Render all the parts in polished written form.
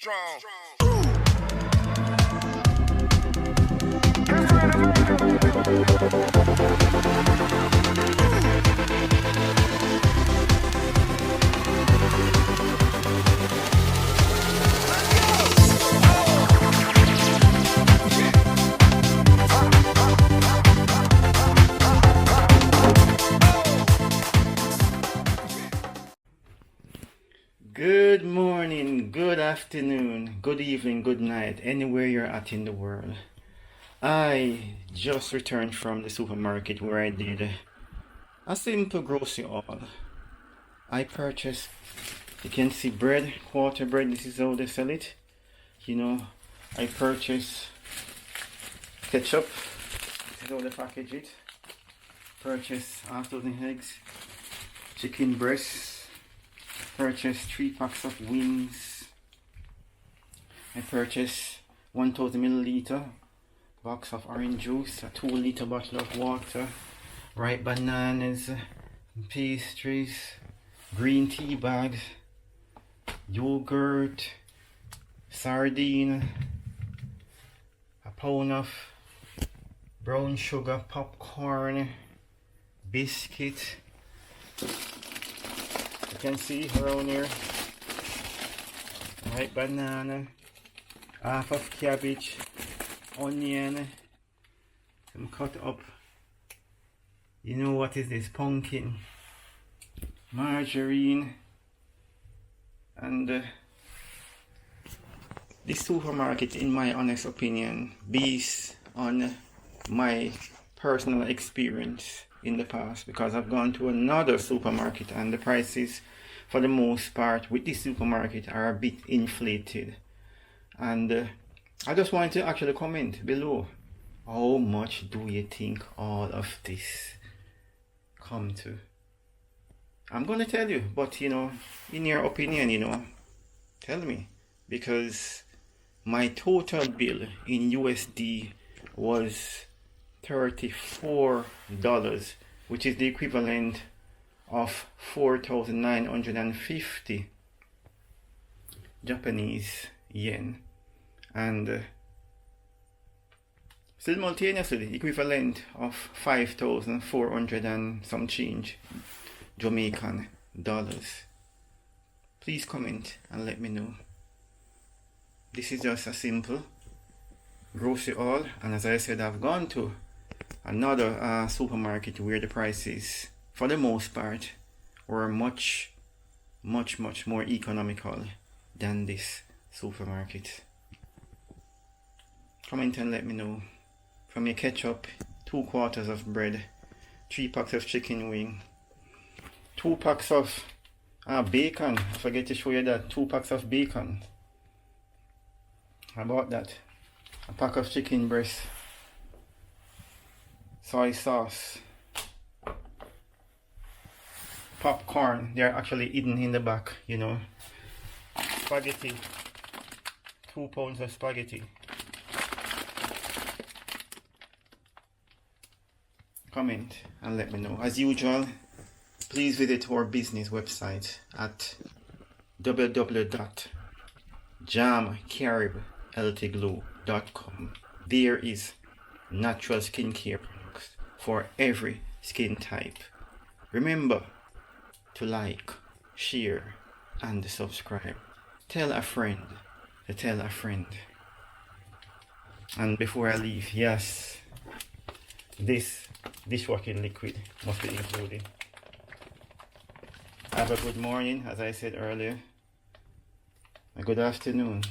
strong. Good morning, good afternoon, good evening, good night, anywhere you're at in the world. I just returned from the supermarket where I did a simple grocery haul. I purchased, you can see bread, quarter bread, this is how they sell it. I purchased ketchup, this is how they package it. Purchased half dozen eggs, chicken breasts. Purchased 3 packs of wings. I purchased 1000 milliliter box of orange juice, a 2-liter bottle of water, ripe bananas, pastries, green tea bags, yogurt, sardine, a pound of brown sugar, popcorn, biscuit. You can see around here, ripe banana, half of cabbage, onion, some cut up, you know what is this, pumpkin, margarine, and this supermarket, in my honest opinion, based on my personal experience in the past, because I've gone to another supermarket and the prices for the most part with this supermarket are a bit inflated, and I just wanted to actually comment below, how much do you think all of this come to? I'm gonna tell you, but in your opinion, tell me, because my total bill in USD was $34, which is the equivalent of 4,950 Japanese yen, and simultaneously the equivalent of 5,400 and some change Jamaican dollars. Please comment and let me know. This is just a simple grocery haul, and as I said, I've gone to another supermarket where the prices, for the most part, were much more economical than this supermarket. Comment and let me know. From your ketchup, 2 quarters of bread, 3 packs of chicken wing, 2 packs of bacon. I forget to show you that. 2 packs of bacon. How about that? A pack of chicken breast, soy sauce, popcorn, they're actually hidden in the back, spaghetti, 2 pounds of spaghetti. Comment and let me know. As usual, please visit our business website at www.jamcaribltglue.com. There is natural skincare products for every skin type. Remember to like, share, and subscribe. Tell a friend to tell a friend. And before I leave, yes, this dishwashing liquid must be included. Have a good morning, as I said earlier, a good afternoon,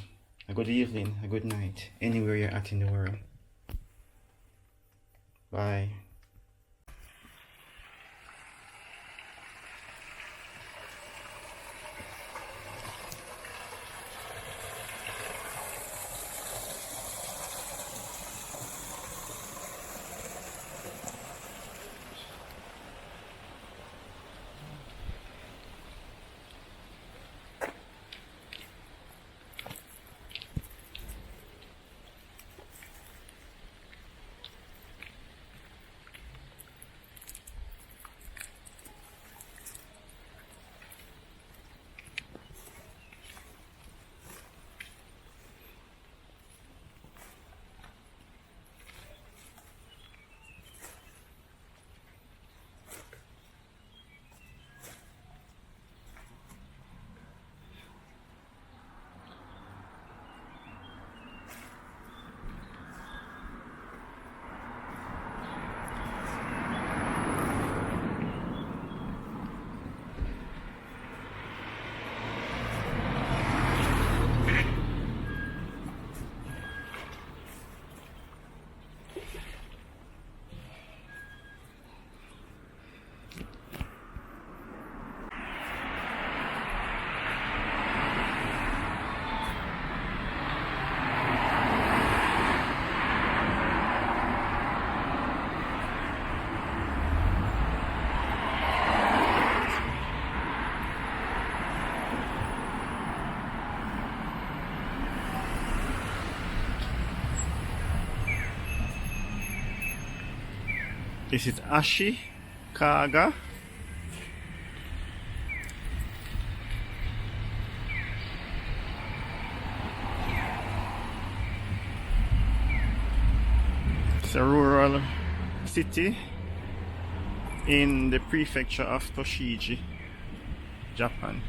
a good evening, a good night, anywhere you're at in the world. Bye. This is Ashikaga. It's a rural city in the prefecture of Toshiji, Japan.